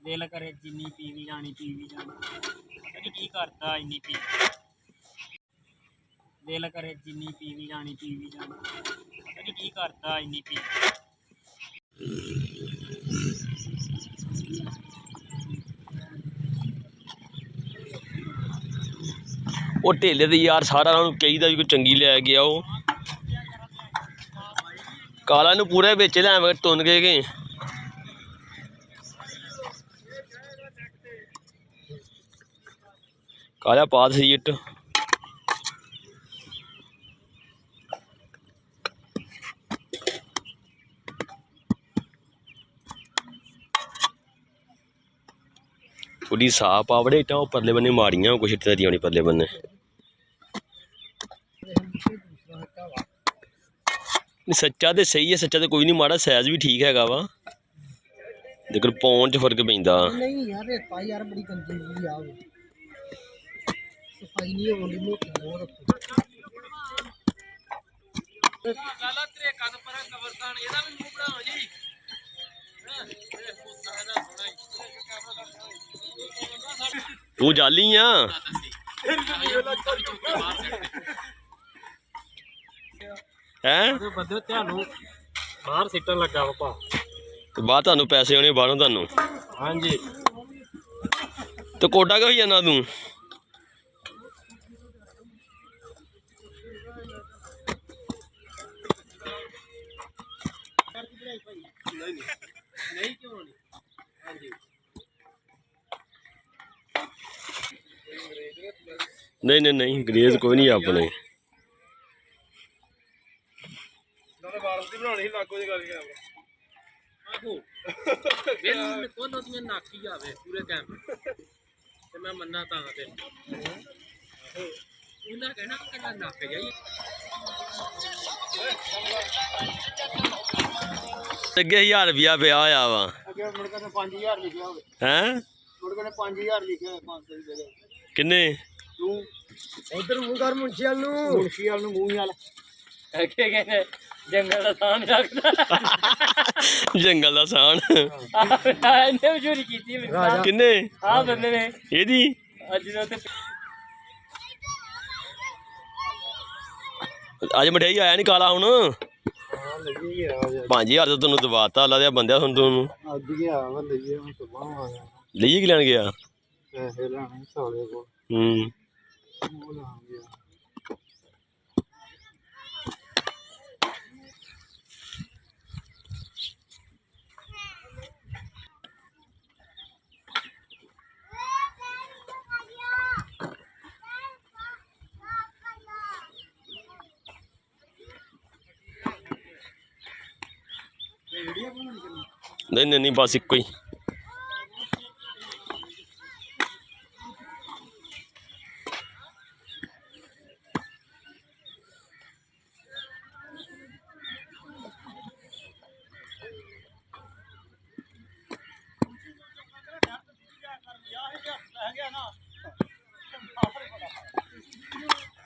ਦਿਲ ਕਰੇ ਜਿੰਨੀ ਪੀ ਵੀ ਜਾਣੀ ਪਤਾ ਨਹੀਂ ਕੀ ਕਰਦਾ ਇੰਨੀ ਪੀ ਦਿਲ ਕਰੇ ਜਿੰਨੀ ਪੀ ਵੀ ਜਾਣੀ ਪਤਾ ਨਹੀਂ ਕੀ ਕਰਦਾ ਇੰਨੀ ਪੀ ਉਹ ਢੇਲੇ ਦੇ ਯਾਰ ਸਾਰਾ ਉਹਨੂੰ ਕਹੀਦਾ ਵੀ ਕੋਈ ਚੰਗੀ ਲੈ ਗਿਆ ਉਹ ਕਾਲਾ ਨੂੰ ਪੂਰੇ ਵਿੱਚ ਲੈ ਤੁੰਨ ਕੇ ਕਾਲਾ ਪਾਸ ਸੀ ਇੱਟ थोड़ी साफ आवड़े इटा परले बन्ने माड़ियां कुछ इट्टां दी होनी परले बन्ने सच्चा तो सही है सच्चा तो कोई नहीं माड़ा साइज भी ठीक है वा लेकिन पौन च फर्क पैंदा नहीं यार रेता यार बड़ी गंदी हुई आ सफाई नहीं होनी मोटी हो रखो गाला त्रेका तो पर कब्रस्तान एदा भी मुंह बनाओ जी तू जाली आ बाहर सिटन लगा बाहर तुहानू पैसे आने बाहरों तुहानू हाँ जी तो कोटा क्या होई जाना तू नहीं नहीं नहीं अंग्रेज कोई नहीं अपने अगे 1000 रुपया पिया होया वा हैं किन्ने उधर मुंगर मुंशी वाल मूंह वाल जंगल का सान जंगल का सान किन्ने एदी अज मठियाई आया नहीं काला हुण 5000 तो तेन दवाता अल्लाह दे बंदे सुन तू लेइए की लैन गया नहीं नहीं नहीं बस इको ही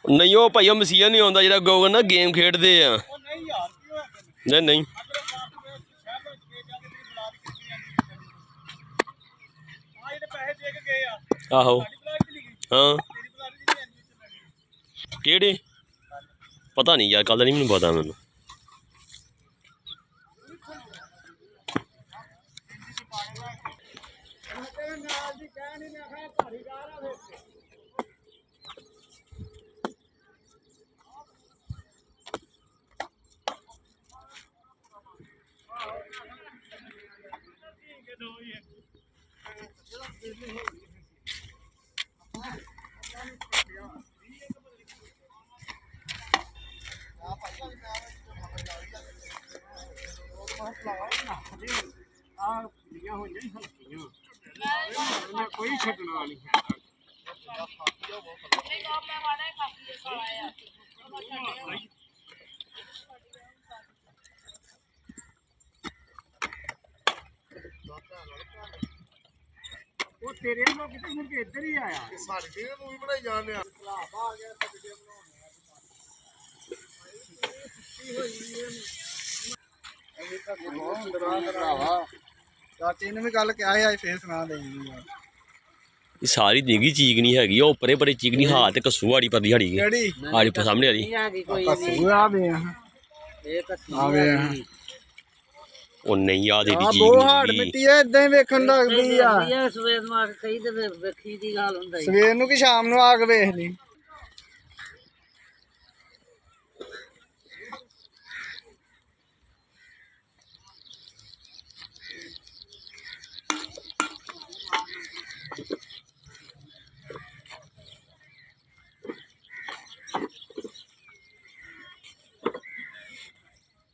नहीं वो भाई मसीहा नहीं आता जो गो ना गेम खेडते हैं नहीं नहीं आहो हाँ केड़े पता नहीं यार कल नहीं मैनू पता मैनू कोई छड्डना नहीं वो तेरे लोग कितने मुड़ के इधर ही आया सारी टीम मूवी बनाई जा रहे हैं आ गया अभी तक बहुत अंदर भरावा ਚਾਚੇ ਨੇ ਵੀ ਗੱਲ ਕਿਹਾ ਸੀ ਅੱਜ ਫੇਰ ਸੁਣਾ ਦੇਣੀ ਯਾਰ। ਇਹ ਸਾਰੀ ਨਿੱਘੀ ਚੀਕ ਨਹੀਂ ਹੈਗੀ ਉਹ ਪਰੇ ਪਰੇ ਚੀਕ ਨਹੀਂ ਹਾਂ ਤੇ ਕਸੂ ਵਾੜੀ ਪਰ ਦਿਹਾੜੀ ਗਈ ਕਿਹੜੀ ਆੜੀ ਸਾਹਮਣੇ ਵਾਲੀ ਕਸੂ ਆ ਵੇ ਆ ਵੇ ਉਹ ਨਹੀਂ ਆ ਦੀ ਆ ਚੀਕ ਬਹੁਤ ਹਾਰਡ ਨਹੀਂ ਮਿੱਟੀ ਐ ਇਦਾਂ ਹੀ ਵੇਖਣ ਲੱਗਦੀ ਆ। ਸਵੇਰ ਨੂੰ ਆ ਕੇ ਕਹੀ ਤੇ ਵੇਖੀ ਦੀ ਗੱਲ ਹੁੰਦਾ ਸਵੇਰ ਨੂੰ ਕਿ ਸ਼ਾਮ ਨੂੰ ਆ ਕੇ ਵੇਖ ਲਈ।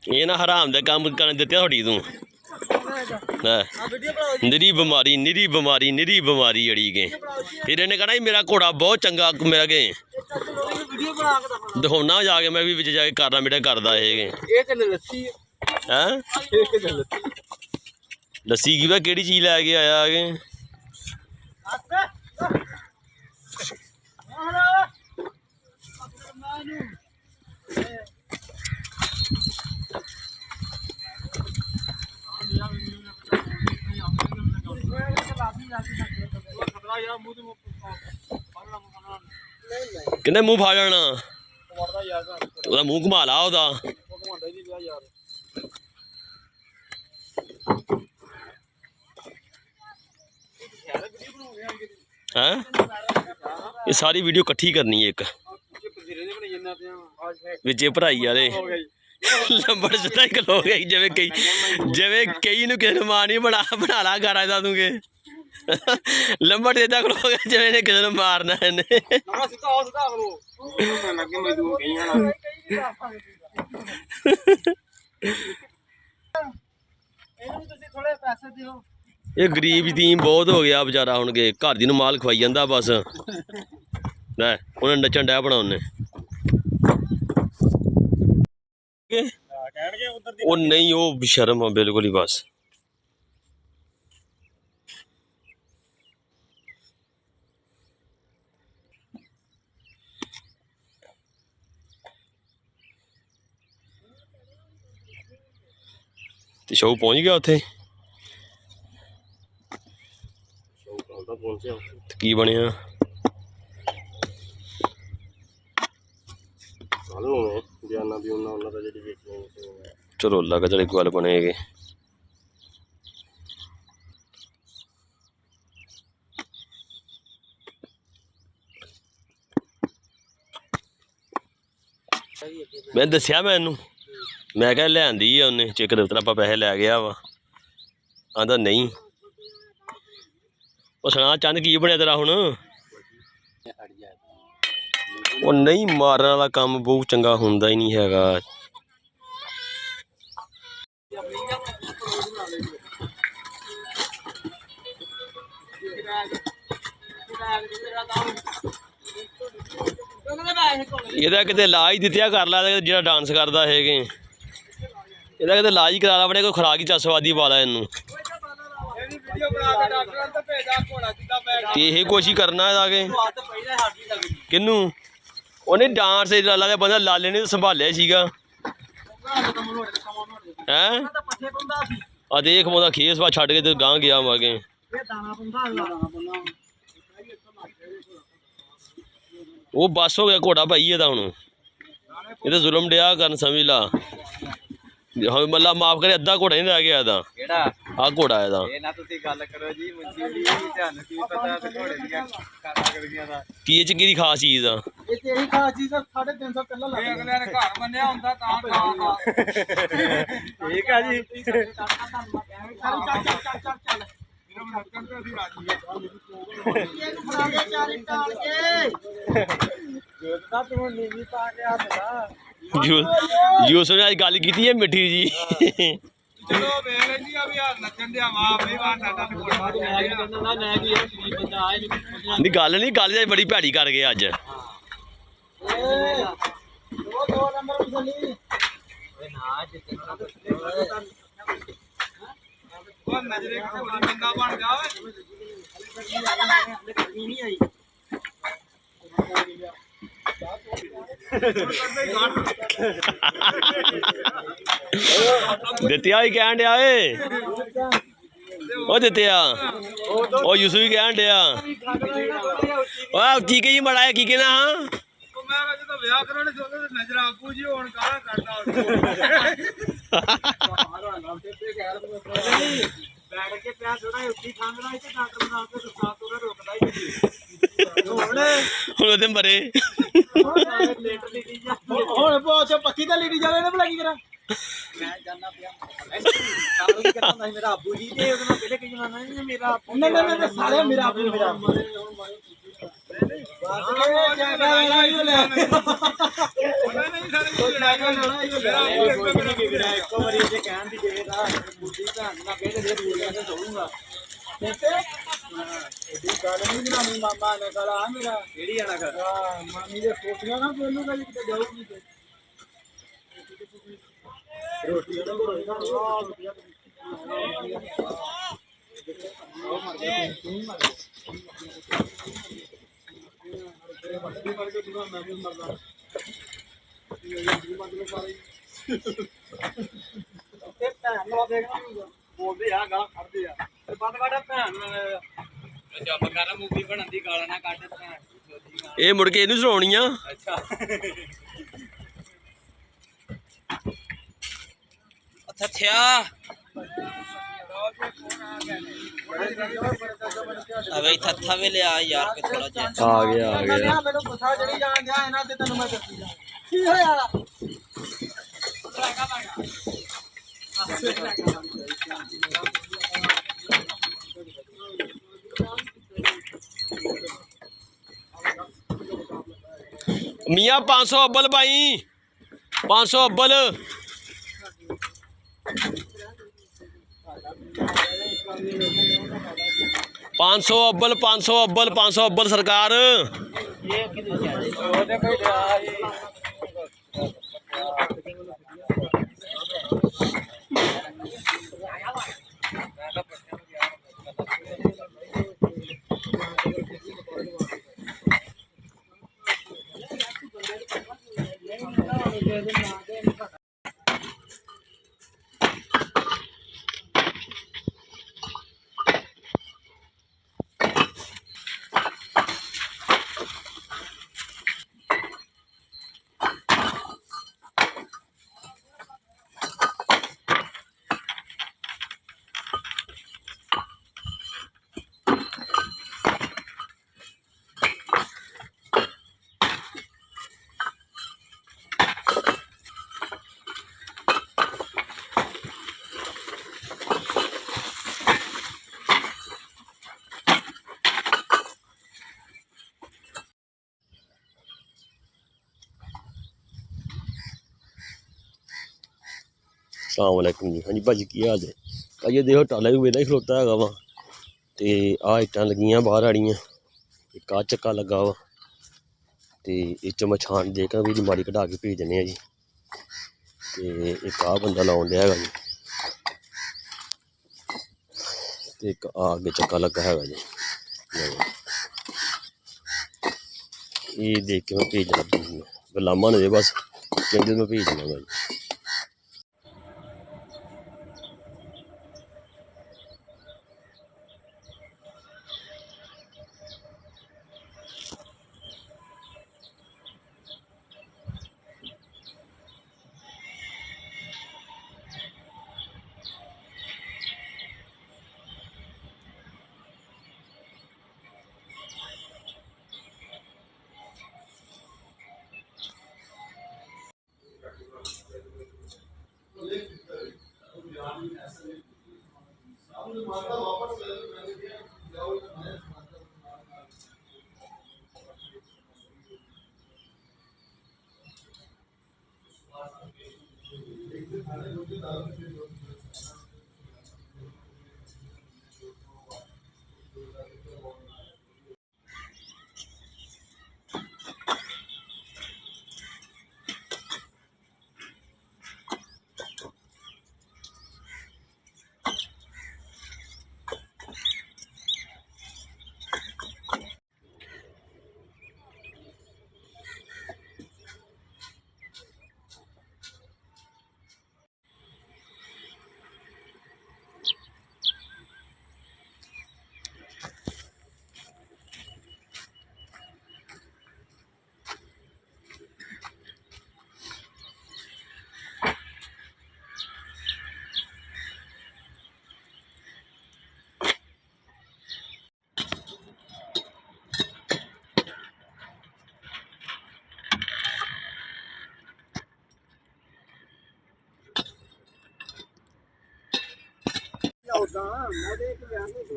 ਇਹ ਨਾ ਹਰਾਮ ਦਾ ਕੰਮ ਕਰਨ ਦਿੱਤੇ ਤੁਹਾਡੀ ਤੂੰ ਨਿਰੀ ਬਿਮਾਰੀ ਅੜੀ ਗਏ ਫਿਰ ਇਹਨੇ ਕਹਣਾ ਮੇਰਾ ਘੋੜਾ ਬਹੁਤ ਚੰਗਾ ਮੇਰਾ ਗਏ ਦਿਖਾਉਣਾ ਜਾ ਕੇ ਮੈਂ ਵੀ ਵਿੱਚ ਜਾ ਕੇ ਕਰਨਾ ਮੇਰਾ ਕਰਦਾ ਇਹ ਹੈਂ ਲੱਸੀ ਕੀ ਵਾ ਕਿਹੜੀ ਚੀਜ਼ ਲੈ ਕੇ ਆਇਆ ਕਿ ਕਹਿੰਦੇ ਮੂੰਹ ਫਾੜ ਲੈਣਾ ਉਹਦਾ ਮੂੰਹ ਘੁਮਾ ਲਾ ਉਹਦਾ ਹੈਂ ਇਹ ਸਾਰੀ ਵੀਡੀਓ ਇਕੱਠੀ ਕਰਨੀ ਹੈ ਇੱਕ ਵਿੱਚ ਭਰਾਈ ਵਾਲੇ ਲੰਬੜ ਜਿਹਾ ਖਲੋ ਗਈ ਜਿਵੇਂ ਕਈ ਨੂੰ ਕਿਸੇ ਨੂੰ ਮਾਂ ਨਹੀਂ ਬਣਾ ਲਾ ਗਾਰਾ ਦਾ ਦੂੰਗੇ ਲੰਬੜ ਜਿਹਾ ਖਲੋ ਗਿਆ ਜਿਵੇਂ ਨੇ ਕਿਸੇ ਨੂੰ ਮਾਰਨਾ ਇਹਨੇ ਇਹ ਗਰੀਬ ਯਤੀਮ ਬਹੁਤ ਹੋ ਗਿਆ ਵਿਚਾਰਾ ਹੁਣ ਕੇ ਘਰ ਦੀ ਨੂੰ ਮਾਲ ਖਵਾਈ ਜਾਂਦਾ ਬਸ ਲੈ ਉਹਨੇ ਨੱਚਣ ਡਿਆ ਬਣਾ ਉਹਨੇ ਉਹ ਨਹੀਂ ਉਹ ਬੇਸ਼ਰਮ ਆ ਬਿਲਕੁਲ ਹੀ ਬਸ ਤੇ ਸ਼ੋਅ ਪਹੁੰਚ ਗਿਆ ਉੱਥੇ ਕੀ ਬਣਿਆ ਚਲੋ ਲੱਗ ਜਿਹੜੇ ਗੱਲ ਬਣੇਗੇ ਮੈਂ ਦੱਸਿਆ ਮੈਨੂੰ ਮੈਂ ਕਿਹਾ ਲਿਆਂਦੀ ਆ ਉਹਨੇ ਚੈੱਕ ਦਫ਼ਤਰ ਆਪਾਂ ਪੈਸੇ ਲੈ ਗਿਆ ਵਾ ਆਂਦਾ ਨਹੀਂ ਉਹ ਸੁਣਾ ਚੰਦ ਕੀ ਬਣਿਆ ਤੇਰਾ ਹੁਣ ਉਹ ਨਹੀਂ ਮਾਰਨ ਵਾਲਾ ਕੰਮ ਬਹੁਤ ਚੰਗਾ ਹੁੰਦਾ ਹੀ ਨਹੀਂ ਹੈਗਾ ਇਹਦਾ ਕਿਤੇ ਇਲਾਜ ਦਿੱਤਿਆ ਕਰ ਲਾ ਜਿਹੜਾ ਡਾਂਸ ਕਰਦਾ ਹੈਗੇ ਇਹਦਾ ਕਿਤੇ ਇਲਾਜ ਹੀ ਕਰਾ ਲਾ ਆਪਣੇ ਕੋਈ ਖੁਰਾਕ ਹੀ ਚਸਵਾਦੀ ਪਾ ਲਾ ਇਹਨੂੰ ਤੇ ਇਹ ਕੋਸ਼ਿਸ਼ ਕਰਨਾ ਇਹਦਾ ਕਿ ਕਿਹਨੂੰ ਉਹਨੇ ਡਾਂਸ ਲਾਲਾ ਦਾ ਬੰਦਾ ਲਾਲੇ ਨੇ ਸੰਭਾਲਿਆ ਸੀਗਾ ਹੈਂ ਆ ਦੇਖ ਉਹਦਾ ਖੇਸ ਵਾ ਛੱਡ ਕੇ ਤੇ ਗਾਂ ਗਿਆ ਵਾਗੇ ਉਹ ਬਸ ਹੋ ਗਿਆ ਘੋੜਾ ਭਾਈ ਇਹਦਾ ਹੁਣ ਇਹ ਤਾਂ ਜ਼ੁਲਮ ਡਿਆ ਕਰਨ ਸਮਝ ਲਾ ਹੁਣ ਮੱਲਾ ਮਾਫ ਕਰੇ ਅੱਧਾ ਘੋੜਾ ਨਹੀਂ ਰਹਿ ਗਿਆ ਇਹਦਾ ਕਿਹੜਾ ਆ ਘੋੜਾ ਇਹਦਾ ਇਹ ਨਾ ਤੁਸੀਂ ਗੱਲ ਕਰੋ ਜੀ ਮੁੰਜੀ ਦੀ ਤੁਹਾਨੂੰ ਕੀ ਪਤਾ ਤੇ ਘੋੜੇ ਦੀਆਂ ਕਾਟਾਗਰੀਆਂ ਦਾ ਕੀ ਇਹ ਚ ਕਿਹੜੀ ਖਾਸ ਚੀਜ਼ ਆ ਇਹ ਤੇ ਇਹੀ ਖਾਸ ਚੀਜ਼ 350 ਕਿਲੋ ਲੱਗ ਗਿਆ ਅਗਲੇ ਨੇ ਘਰ ਬੰਨਿਆ ਹੁੰਦਾ ਤਾਂ ਠੀਕ ਆ ਜੀ ਚੱਲ ਇਹਨੂੰ ਮੱਕਣ ਤੇ ਅਸੀਂ ਰਾਜੀ ਇਹਨੂੰ ਫੜਾ ਕੇ ਚਾਰੀ ਟਾਲ ਕੇ ਜੋਦਾ ਤੂੰ ਨੀਵੀਂ ਪਾ ਕੇ ਆ ਬੜਾ ਜੋ ਸੁਣਿਆ ਅੱਜ ਗੱਲ ਕੀਤੀ ਹੈ ਮਿੱਠੀ ਜੀ ਚਲੋ ਵੇਖ ਲੈਂਦੀ ਆ ਵੀ ਆ ਨੱਚਣ ਦਿਆ ਵਾਹ ਵੀ ਵਾਹ ਸਾਡਾ ਤੇ ਕੋਲ ਬਾਤ ਕਹਿੰਦਾ ਮੈਂ ਕੀ ਇਹ ਸ਼ਰੀਫ ਬੰਦਾ ਆਏ ਨਹੀਂ ਗੱਲ ਤਾਂ ਬੜੀ ਭੈੜੀ ਕਰ ਗਏ ਅੱਜ ਦੋ ਨੰਬਰ ਮਸਲੀ ਓਏ ਨਾ ਜਿੱਤਣਾ ਉਹ ਨਜ਼ਰੇ ਕੋਲ ਬੰਦਾ ਬਣ ਜਾ ਓਏ ਨਹੀਂ ਆਈ ਦਿੱਤਿਆ ਹੀ ਕਹਿਣ ਡਿਆ ਏ ਉਹ ਦਿੱਤੇ ਆ ਉਹ ਯੂਸੂ ਵੀ ਕਹਿਣ ਡਿਆ ਉਹ ਕੀ ਕਹੀ ਮੜਾ ਕੀ ਕਹਿਣਾ ਹਾਂ ਮੈਂ ਜਦੋਂ ਵਿਆਹ ਕਰਾਉਣੇ ਚਾਹੁੰਦੇ ਤੇ ਨਜ਼ਰ ਆਪੂ ਜੀ ਹੁਣ ਕਾਹਦਾ ਕਰਦਾ ਬੈਠ ਕੇ ਪਿਆ ਥੋੜਾ ਉੱਠੀ ਖਾਂਦਾ ਇੱਥੇ ਡਾਕਟਰ ਬਣਾ ਕੇ ਸਾਹ ਤੋਂ ਰੋਕਦਾ ਹੀ ਹੁਣ ਉਹਦੇ ਮਰੇ ਹੁਣ ਬਹੁਤ ਪੱਕੀ ਤਾਂ ਲੀਡੀ ਜਾਵੇ ਨਾ ਭਲਾ ਕੀ ਕਰਾਂ ਮੈਂ ਜਾਣਾ ਪਿਆ ਸਾਲ ਵੀ ਕਰਦਾ ਸੀ ਮੇਰਾ ਆਬੂ ਜੀ ਤੇ ਉਹਦੇ ਨਾਲ ਪਹਿਲੇ ਕਹੀ ਜਾਣਾ ਨਹੀਂ ਮੇਰਾ ਆਬੂ ਨਹੀਂ ਸਾਲੇ ਮੇਰਾ ਆਬੂ ਮੇਰਾ ਮਾਮਾ ਨੇ ਕਹਾ ਮੇਰਾ ਕਿਹੜੀ ਆਣਾ ਕਰ ਮਾਮੀ ਦੇ ਸੋਚਿਆ ਨਾ ਮੈਨੂੰ ਕਦੀ ਕਿਤੇ ਜਾਊਗੀ ਤੇ ਰੋਟੀ ਉਹਨਾਂ ਕੋਲ ਰੋਟੀ ਬੋਲਦੇ ਆ ਗਾਲਾਂ ਕੱਢਦੇ ਆ ਬੰਦ ਕਰ ਭੈਣ ਜੱਬ ਕਰ ਮੂਵੀ ਬਣਨ ਦੀ ਗਾਲਾਂ ਨਾ ਕੱਢ ਭੈਣ ਇਹ ਮੁੜ ਕੇ ਇਹਨੂੰ ਸੁਣਾਉਣੀ ਆ ਅੱਛਾ ਥਿਆ ਅਵੇ ਥੱਥਾ ਵੇ ਲਿਆ ਯਾਰ ਕਿ ਥੋੜਾ ਜਿਹਾ ਆ ਗਿਆ ਮੈਨੂੰ ਗੁੱਸਾ ਜਿਹੜੀ ਜਾਣ ਦਿਆ ਇਹਨਾਂ ਤੇ ਤੈਨੂੰ ਮੈਂ ਦੱਸੀ ਜਾ ਕੀ ਹੋਇਆ ਮੀਆਂ 500 ਅੱਬਲ ਭਾਈ 500 ਅੱਬਲ पाँच सौ अब्बल 500 अब्बल सरकार सलामकुम जी। हाँ जी भाजी की हाल है भाजी देखो टाला भी वेला ही खलोता है वा तो आ इट्टां लगियां बाहर आड़ियां एक आ चक्का लगा वा तो इस मैं छान दे के भी माड़ी कढ़ा के भेज देने जी तो एक आ बंदा लाउन दिया है जी तो एक आ अगे चक्का लगा है जी ये देख के मैं भेजना गुलामा ने बस कहते मैं भेजना जी।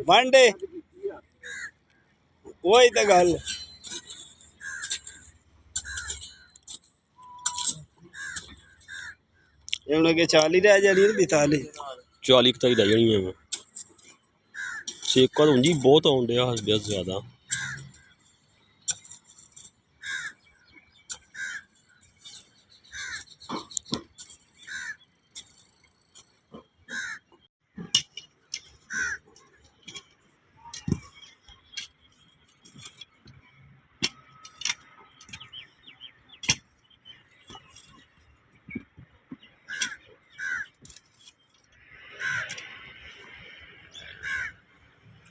ਵਾਂਡੇ ਉਹੀ ਤਾਂ ਗੱਲ ਇਹ ਹੁਣ ਅੱਗੇ 40 ਰਹਿ ਜਾਣੀ 42 40 ਕੁ ਤੱਕ ਰਹਿ ਜਾਣੀ ਹੈ ਸੇਕਾ ਤਾਂ ਉਂਝ ਹੀ ਬਹੁਤ ਆਉਣ ਡਿਆ ਬਹੁਤ ਜ਼ਿਆਦਾ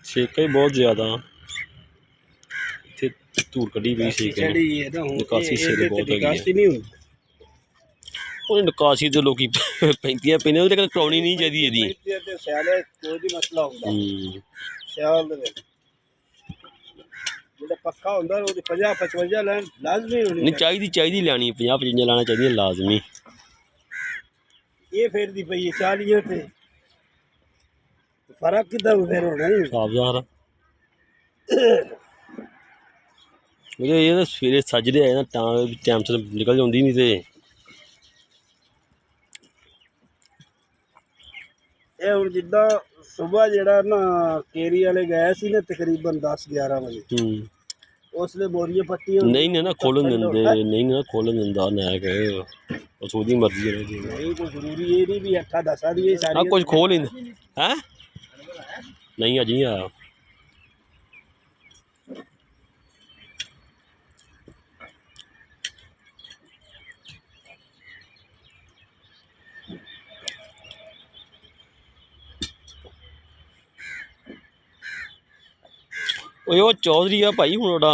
ਸੇਕਾ ਹੀ ਬਹੁਤ ਜ਼ਿਆਦਾ ਇੱਥੇ ਧੂੜ ਕੱਢੀ ਪਈ ਸੇਕੇ ਨੇ ਚੜੀ ਹੈ ਨਾ ਹੁਣ ਨਿਕਾਸੀ ਸੇਕ ਬਹੁਤ ਹੈਗੀ ਨਿਕਾਸੀ ਹੈ ਨਹੀਂ ਹੁੰਦੀ ਉਹ ਨਿਕਾਸੀ ਤੇ ਲੋਕੀ ਪੈਂਦੀਆਂ ਪੈਂਦੀਆਂ ਉਹਦੇ ਕੋਲ ਕਰਾਉਣੀ ਨਹੀਂ ਚਾਹੀਦੀ ਇਹਦੀ ਤੇ ਸਿਆਲੇ ਕੋਈ ਵੀ ਮਸਲਾ ਹੁੰਦਾ ਹੂੰ ਸਿਆਲ ਦੇ ਵਿੱਚ ਜਿਹੜਾ ਪੱਕਾ ਹੁੰਦਾ ਉਹਦੀ 50 55 ਲੈਣ ਲਾਜ਼ਮੀ ਹੋਣੀ ਨਹੀਂ ਚਾਹੀਦੀ ਲੈਣੀ 50 55 ਲਾਣਾ ਚਾਹੀਦੀਆਂ ਲਾਜ਼ਮੀ ਇਹ ਫੇਰ ਦੀ ਪਈ 40 ਤੇ ਫਰਕ ਕਿੱਦਾਂ ਫੇਰ ਹੋਣਾ ਹੀ ਸਾਫ ਜ਼ਾਹਰ ਇਹ ਤਾਂ ਸਵੇਰੇ ਸੱਜਦੇ ਆਏ ਨਾ ਤਾਂ ਟਾਈਮ ਸਿਰ ਨਿਕਲ ਜਾਂਦੀ ਨਹੀਂ ਤੇ ਇਹ ਹੁਣ ਜਿੱਦਾਂ ਸਵੇਰ ਜਿਹੜਾ ਨਾ ਕੇਰੀ ਵਾਲੇ ਗਏ ਸੀ ਨਾ ਤਕਰੀਬਨ 10-11 ਵਜੇ ਹੂੰ ਉਸਲੇ ਬੋਰੀਆਂ ਪੱਟੀਆਂ ਨਹੀਂ ਨਾ ਖੋਲਣ ਦਿੰਦੇ ਨਹੀਂ ਨਾ ਖੋਲਣ ਦਿੰਦਾ ਨਾ ਕਹੇ ਉਸ ਉਹਦੀ ਮਰਜ਼ੀ ਹੈ ਨਹੀਂ ਕੋਈ ਜ਼ਰੂਰੀ ਇਹ ਨਹੀਂ ਵੀ 8-10 ਦੀ ਇਹ ਆ ਸਾਰੀ ਕੁਝ ਖੋਲ ਹੀ ਹੈ ਨਹੀਂ ਅਜੀ ਆਇਆ ਓਏ ਉਹ ਚੌਧਰੀ ਆ ਭਾਈ ਹੁਣ ਉਹਦਾ